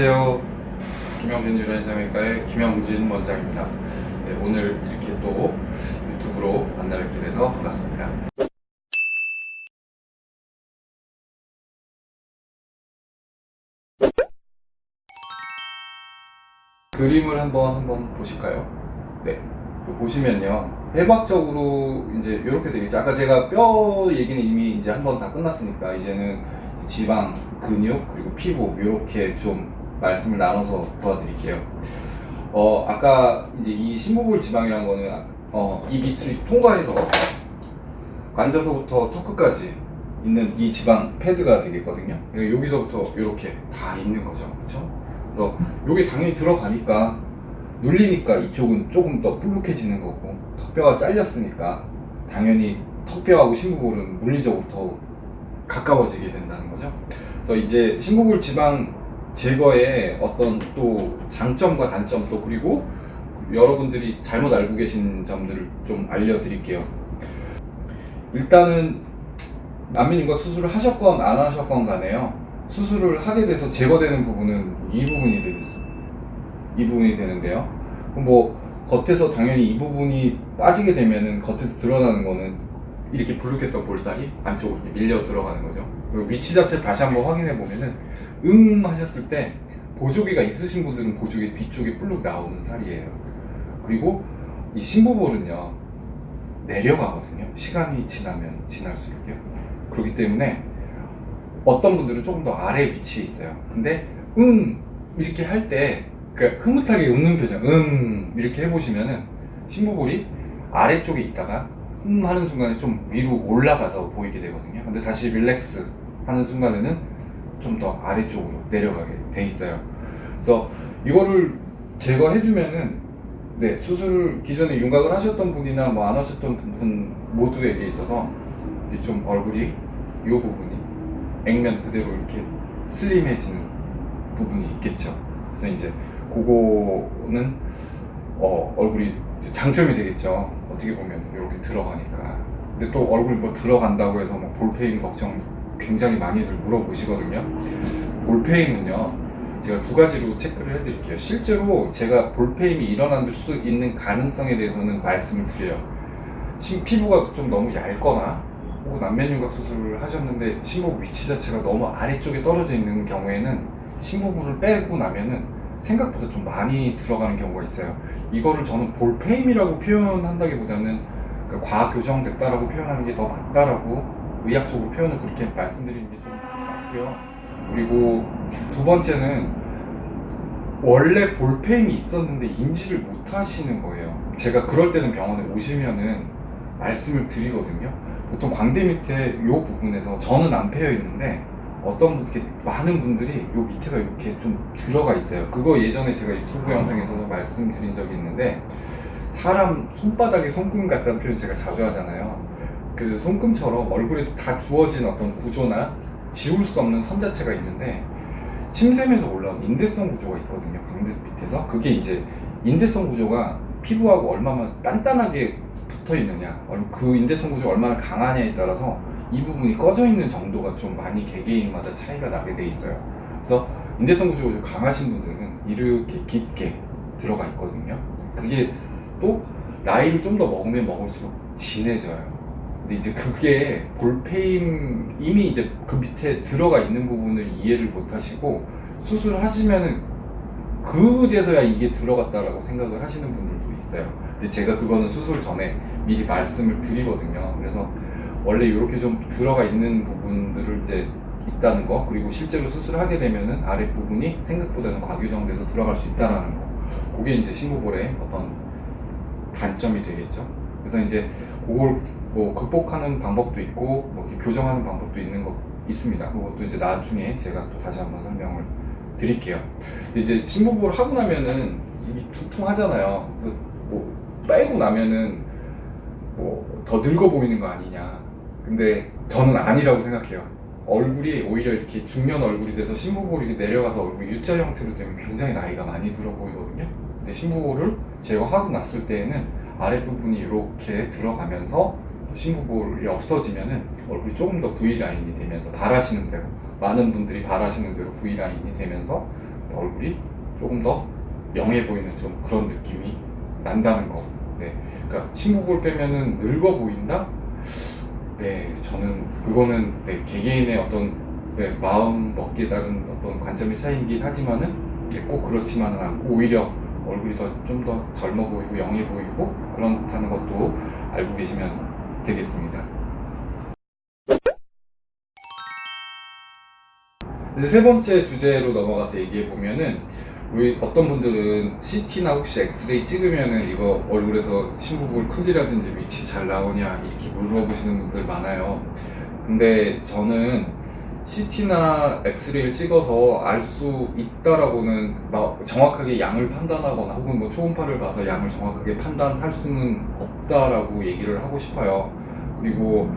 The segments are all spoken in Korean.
안녕하세요. 김영진 유라인상외과의 김영진 원장입니다. 네, 오늘 이렇게 또 유튜브로 만나 뵙게 돼서 반갑습니다. 그림을 한번 보실까요? 네. 보시면요. 해박적으로 이제 이렇게 되겠죠. 아까 제가 뼈 얘기는 이미 이제 한번 다 끝났으니까 이제는 지방, 근육, 그리고 피부 이렇게 좀 말씀을 나눠서 도와드릴게요. 아까 이제 이 심부볼 지방이라는 거는 이 밑을 통과해서 앉아서부터 턱 끝까지 있는 이 지방 패드가 되겠거든요. 그러니까 여기서부터 이렇게 다 있는 거죠. 그렇죠? 그래서 여기 당연히 들어가니까 눌리니까 이쪽은 조금 더 불룩해지는 거고, 턱뼈가 잘렸으니까 당연히 턱뼈하고 심부볼은 물리적으로 더 가까워지게 된다는 거죠. 그래서 이제 심부볼 지방 제거의 어떤 또 장점과 단점도, 그리고 여러분들이 잘못 알고 계신 점들을 좀 알려드릴게요. 일단은 안면윤곽 수술을 하셨건 안 하셨건 간에요, 수술을 하게 돼서 제거되는 부분은 이 부분이 되겠습니다. 이 부분이 되는데요. 뭐 겉에서 당연히 이 부분이 빠지게 되면은 겉에서 드러나는 거는 이렇게 불룩했던 볼살이 안쪽으로 이렇게 밀려 들어가는 거죠. 그리고 위치 자체를 다시 한번 확인해 보면은 하셨을 때 보조개가 있으신 분들은 보조개 뒤쪽에 불룩 나오는 살이에요. 그리고 이 심부볼은요 내려가거든요. 시간이 지나면 지날수록요. 그렇기 때문에 어떤 분들은 조금 더 아래 위치에 있어요. 근데 이렇게 할 때 그러니까 흐뭇하게 웃는 표정 이렇게 해보시면은 심부볼이 아래쪽에 있다가 하는 순간에 좀 위로 올라가서 보이게 되거든요. 근데 다시 릴렉스 하는 순간에는 좀 더 아래쪽으로 내려가게 돼 있어요. 그래서 이거를 제거해주면은 네, 수술 기존에 윤곽을 하셨던 분이나 뭐 안 하셨던 분 모두에게 있어서 좀 얼굴이 이 부분이 액면 그대로 이렇게 슬림해지는 부분이 있겠죠. 그래서 이제 그거는 얼굴이 장점이 되겠죠. 어떻게 보면 이렇게 들어가니까. 근데 또 얼굴 뭐 들어간다고 해서 뭐 볼페인 걱정 굉장히 많이들 물어보시거든요. 볼페인은요, 제가 두 가지로 체크를 해드릴게요. 실제로 제가 볼페인이 일어날 수 있는 가능성에 대해서는 말씀을 드려요. 피부가 좀 너무 얇거나 혹은 안면윤곽 수술을 하셨는데 심부볼 위치 자체가 너무 아래쪽에 떨어져 있는 경우에는 심부볼을 빼고 나면은 생각보다 좀 많이 들어가는 경우가 있어요. 이거를 저는 볼페임이라고 표현한다기보다는 과교정됐다라고 표현하는 게 더 맞다라고 의학적으로 표현을 그렇게 말씀드리는 게 좀 맞고요. 그리고 두 번째는 원래 볼페임이 있었는데 인지를 못 하시는 거예요. 제가 그럴 때는 병원에 오시면은 말씀을 드리거든요. 보통 광대 밑에 이 부분에서 저는 안 패여 있는데 어떤 이렇게 많은 분들이 요 밑에가 이렇게 좀 들어가 있어요. 그거 예전에 제가 유튜브 영상에서도 말씀드린 적이 있는데, 사람 손바닥에 손금 같다는 표현 제가 자주 하잖아요. 그래서 손금처럼 얼굴에도 다 주어진 어떤 구조나 지울 수 없는 선 자체가 있는데, 침샘에서 올라온 인대성 구조가 있거든요. 광대 밑에서. 그게 이제 인대성 구조가 피부하고 얼마나 단단하게 붙어 있느냐, 그 인대성 구조가 얼마나 강하냐에 따라서 이 부분이 꺼져 있는 정도가 좀 많이 개개인마다 차이가 나게 돼 있어요. 그래서 인대성 구조가 좀 강하신 분들은 이렇게 깊게 들어가 있거든요. 그게 또 나이를 좀 더 먹으면 먹을수록 진해져요. 근데 이제 그게 볼페임 이미 이제 그 밑에 들어가 있는 부분을 이해를 못 하시고 수술을 하시면은 그제서야 이게 들어갔다라고 생각을 하시는 분들도 있어요. 근데 제가 그거는 수술 전에 미리 말씀을 드리거든요. 그래서 원래 이렇게 좀 들어가 있는 부분들을 이제 있다는 거, 그리고 실제로 수술을 하게 되면은 아랫부분이 생각보다는 과규정돼서 들어갈 수 있다는 거, 그게 이제 심부볼의 어떤 단점이 되겠죠. 그래서 이제 그걸 뭐 극복하는 방법도 있고 뭐 교정하는 방법도 있습니다. 그것도 이제 나중에 제가 또 다시 한번 설명을 드릴게요. 근데 이제 심부볼을 하고 나면은 이게 퉁퉁하잖아요. 그래서 뭐 빼고 나면은 뭐 더 늙어 보이는 거 아니냐. 근데 저는 아니라고 생각해요. 얼굴이 오히려 이렇게 중년 얼굴이 돼서 심부볼이 내려가서 얼굴 U자 형태로 되면 굉장히 나이가 많이 들어 보이거든요. 근데 심부볼을 제거하고 났을 때에는 아랫부분이 이렇게 들어가면서 심부볼이 없어지면은 얼굴이 조금 더 V라인이 되면서 바라시는 대로, 많은 분들이 바라시는 대로 V라인이 되면서 얼굴이 조금 더 영해 보이는 좀 그런 느낌이 난다는 거. 네, 그러니까 신부볼 빼면은 늙어 보인다? 네, 저는 그거는 네, 개개인의 어떤 네, 마음 먹기에 따른 어떤 관점의 차이이긴 하지만은 네, 꼭 그렇지만은 않고 오히려 얼굴이 더 좀 더 젊어 보이고 영해 보이고 그렇다는 것도 알고 계시면 되겠습니다. 이제 세 번째 주제로 넘어가서 얘기해 보면은 우리 어떤 분들은 CT나 혹시 엑스레이 찍으면은 이거 얼굴에서 심부볼 크기라든지 위치 잘 나오냐 이렇게 물어보시는 분들 많아요. 근데 저는 CT나 엑스레이를 찍어서 알 수 있다라고는 정확하게 양을 판단하거나 혹은 뭐 초음파를 봐서 양을 정확하게 판단할 수는 없다라고 얘기를 하고 싶어요. 그리고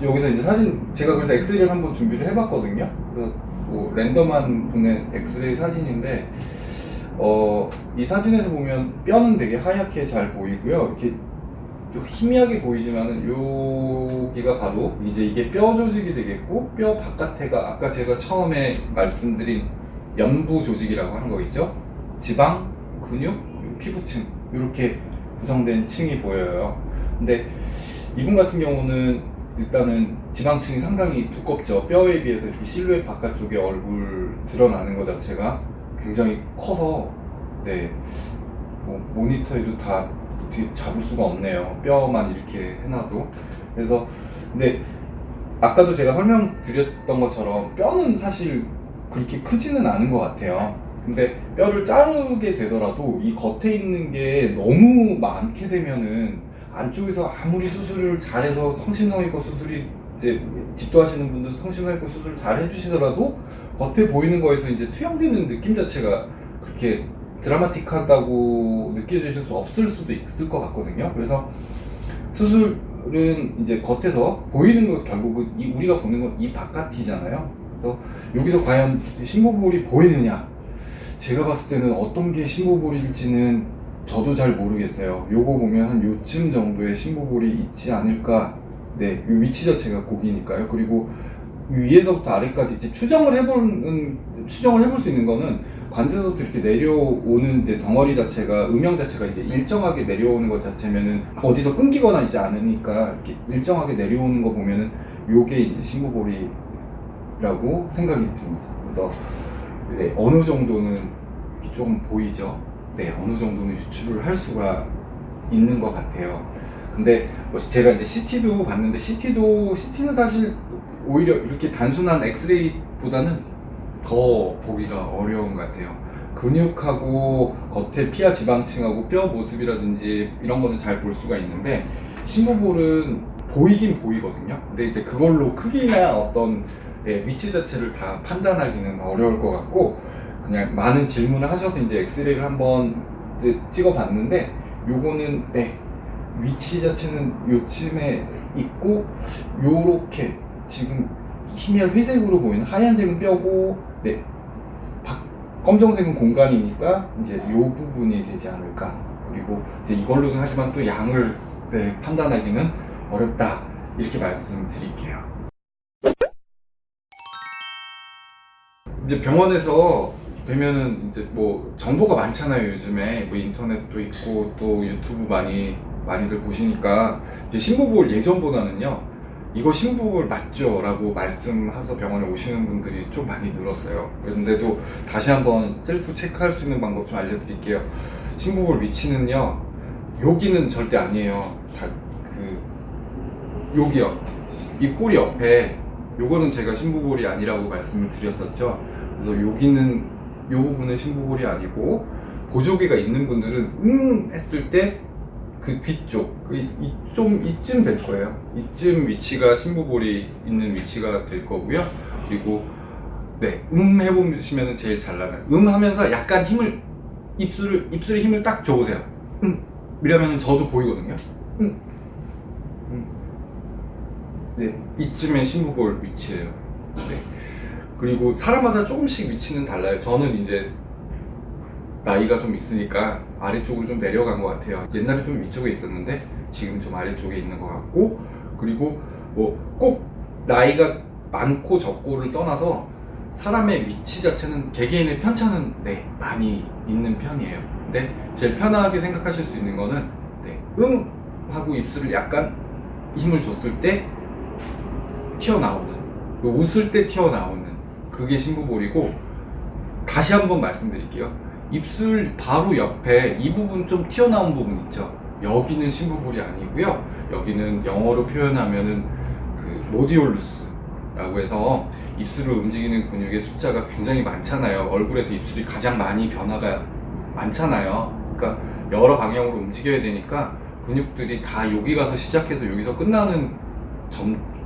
여기서 이제 사진 제가 그래서 엑스레이를 한번 준비를 해봤거든요. 그래서 뭐 랜덤한 분의 엑스레이 사진인데 이 사진에서 보면 뼈는 되게 하얗게 잘 보이고요. 이렇게 희미하게 보이지만은 여기가 바로 이제 이게 뼈 조직이 되겠고 뼈 바깥에가 아까 제가 처음에 말씀드린 연부 조직이라고 하는 거 있죠. 지방, 근육, 그리고 피부층 이렇게 구성된 층이 보여요. 근데 이분 같은 경우는 일단은 지방층이 상당히 두껍죠. 뼈에 비해서 이렇게 실루엣 바깥쪽에 얼굴 드러나는 것 자체가 굉장히 커서 네, 뭐 모니터에도 다 어떻게 잡을 수가 없네요. 뼈만 이렇게 해놔도. 그래서 근데 아까도 제가 설명드렸던 것처럼 뼈는 사실 그렇게 크지는 않은 것 같아요. 근데 뼈를 자르게 되더라도 이 겉에 있는 게 너무 많게 되면은 안쪽에서 아무리 수술을 잘해서 성심성의과 수술이 이제 집도하시는 분들 성심성의과 수술을 잘 해주시더라도 겉에 보이는 거에서 이제 투영되는 느낌 자체가 그렇게 드라마틱하다고 느껴지실 수 없을 수도 있을 것 같거든요. 그래서 수술은 이제 겉에서 보이는 거 결국은 우리가 보는 건 이 바깥이잖아요. 그래서 여기서 과연 심부볼이 보이느냐? 제가 봤을 때는 어떤 게 심부볼일지는 저도 잘 모르겠어요. 요거 보면 한 요쯤 정도의 심부볼이 있지 않을까. 네, 요 위치 자체가 고기니까요. 그리고 위에서부터 아래까지 이제 추정을 해볼 수 있는 거는 관제에서부터 이렇게 내려오는 이제 덩어리 자체가 음영 자체가 이제 일정하게 내려오는 것 자체면은 어디서 끊기거나 이제 않으니까 이렇게 일정하게 내려오는 거 보면은 요게 이제 심부볼이라고 생각이 듭니다. 그래서 네, 어느 정도는 좀 보이죠. 네, 어느 정도는 유출을 할 수가 있는 것 같아요. 근데 뭐 제가 이제 CT도 봤는데 CT는 사실 오히려 이렇게 단순한 엑스레이보다는 더 보기가 어려운 것 같아요. 근육하고 겉에 피하 지방층하고 뼈 모습이라든지 이런 거는 잘 볼 수가 있는데 심부볼은 보이긴 보이거든요. 근데 이제 그걸로 크기나 어떤 위치 자체를 다 판단하기는 어려울 것 같고 그냥 많은 질문을 하셔서 이제 엑스레이를 한번 이제 찍어봤는데 요거는 네, 위치 자체는 요쯤에 있고 요렇게 지금 희미한 회색으로 보이는 하얀색은 뼈고 네, 검정색은 공간이니까 이제 요 부분이 되지 않을까. 그리고 이제 이걸로는 하지만 또 양을 네, 판단하기는 어렵다 이렇게 말씀드릴게요. 이제 병원에서 되면은 이제 뭐 정보가 많잖아요. 요즘에 뭐 인터넷도 있고 또 유튜브 많이들 보시니까 이제 심부볼 예전보다는요 이거 심부볼 맞죠? 라고 말씀하셔서 병원에 오시는 분들이 좀 많이 늘었어요. 그런데도 다시 한번 셀프 체크할 수 있는 방법 좀 알려드릴게요. 심부볼 위치는요 여기는 절대 아니에요. 여기요, 이 꼬리 옆에 요거는 제가 심부볼이 아니라고 말씀을 드렸었죠. 그래서 여기는 요 부분은 심부볼이 아니고 보조개가 있는 분들은 했을 때 그 뒤쪽 좀 이쯤 될 거예요. 이쯤 위치가 심부볼이 있는 위치가 될 거고요. 그리고 네, 해보시면 제일 잘 나가요. 하면서 약간 입술에 힘을 딱 줘보세요. 이러면 저도 보이거든요. 네, 이쯤에 심부볼 위치예요. 네. 그리고 사람마다 조금씩 위치는 달라요. 저는 이제 나이가 좀 있으니까 아래쪽으로 좀 내려간 것 같아요. 옛날에 좀 위쪽에 있었는데 지금 좀 아래쪽에 있는 것 같고, 그리고 뭐 꼭 나이가 많고 적고를 떠나서 사람의 위치 자체는 개개인의 편차는 네, 많이 있는 편이에요. 근데 제일 편하게 생각하실 수 있는 거는 네, 하고 입술을 약간 힘을 줬을 때 튀어나오는, 웃을 때 튀어나오는 그게 심부볼이고, 다시 한번 말씀드릴게요. 입술 바로 옆에 이 부분 좀 튀어나온 부분 있죠. 여기는 심부볼이 아니고요. 여기는 영어로 표현하면은 그 모디올루스라고 해서 입술을 움직이는 근육의 숫자가 굉장히 많잖아요. 얼굴에서 입술이 가장 많이 변화가 많잖아요. 그러니까 여러 방향으로 움직여야 되니까 근육들이 다 여기 가서 시작해서 여기서 끝나는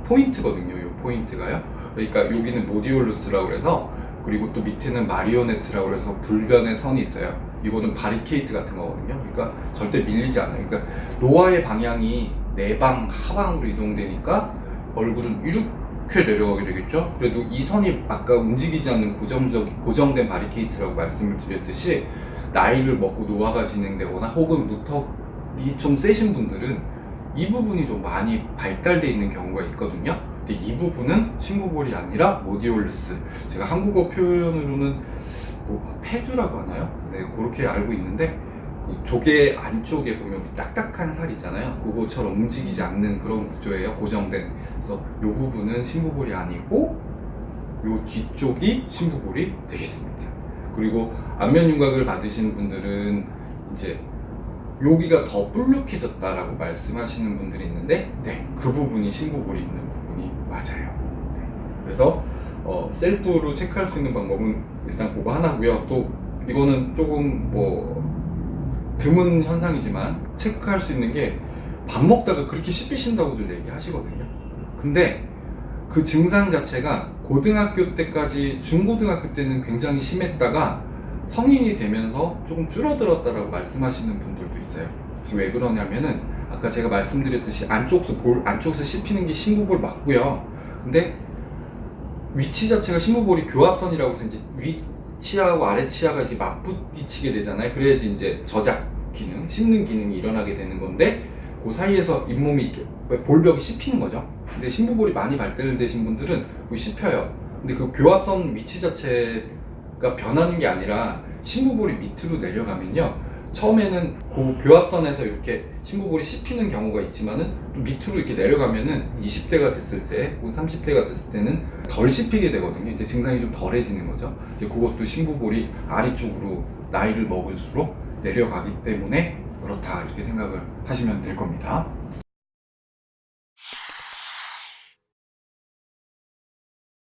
포인트거든요. 이 포인트가요. 그러니까 여기는 모디올루스라고 해서, 그리고 또 밑에는 마리오네트라고 해서 불변의 선이 있어요. 이거는 바리케이트 같은 거거든요. 그러니까 절대 밀리지 않아요. 그러니까 노화의 방향이 내방, 하방으로 이동되니까 얼굴은 이렇게 내려가게 되겠죠. 그래도 이 선이 아까 움직이지 않는 고정된 바리케이트라고 말씀을 드렸듯이, 나이를 먹고 노화가 진행되거나 혹은 무턱이 좀 세신 분들은 이 부분이 좀 많이 발달되어 있는 경우가 있거든요. 근데 이 부분은 심부볼이 아니라 모디올루스, 제가 한국어 표현으로는 뭐 폐주라고 하나요? 네, 그렇게 알고 있는데, 그 조개 안쪽에 보면 딱딱한 살 있잖아요. 그거처럼 움직이지 않는 그런 구조예요. 고정된. 그래서 이 부분은 심부볼이 아니고 이 뒤쪽이 심부볼이 되겠습니다. 그리고 안면 윤곽을 받으시는 분들은 이제 여기가 더 불룩해졌다라고 말씀하시는 분들이 있는데, 네, 그 부분이 심부볼이 있는 부분이 맞아요. 네. 그래서 셀프로 체크할 수 있는 방법은 일단 그거 하나고요. 또 이거는 조금 뭐 드문 현상이지만 체크할 수 있는 게, 밥 먹다가 그렇게 씹히신다고들 얘기하시거든요. 근데 그 증상 자체가 고등학교 때까지, 중고등학교 때는 굉장히 심했다가 성인이 되면서 조금 줄어들었다라고 말씀하시는 분들도 있어요. 왜 그러냐면은 아까 제가 말씀드렸듯이 안쪽에서 씹히는 게 심부볼 맞고요. 근데 위치 자체가 심부볼이 교합선이라고 해서 이제 위치하고 아래치아가 이제 맞부딪히게 되잖아요. 그래야지 이제 저작 기능, 씹는 기능이 일어나게 되는 건데, 그 사이에서 잇몸이 이렇게 볼벽이 씹히는 거죠. 근데 심부볼이 많이 발달되신 분들은 씹혀요. 근데 그 교합선 위치 자체가 변하는 게 아니라 심부볼이 밑으로 내려가면요, 처음에는 그 교합선에서 이렇게 심부볼이 씹히는 경우가 있지만은 또 밑으로 이렇게 내려가면은 20대가 됐을 때, 혹은 30대가 됐을 때는 덜 씹히게 되거든요. 이제 증상이 좀 덜해지는 거죠. 이제 그것도 심부볼이 아래쪽으로 나이를 먹을수록 내려가기 때문에 그렇다, 이렇게 생각을 하시면 될 겁니다.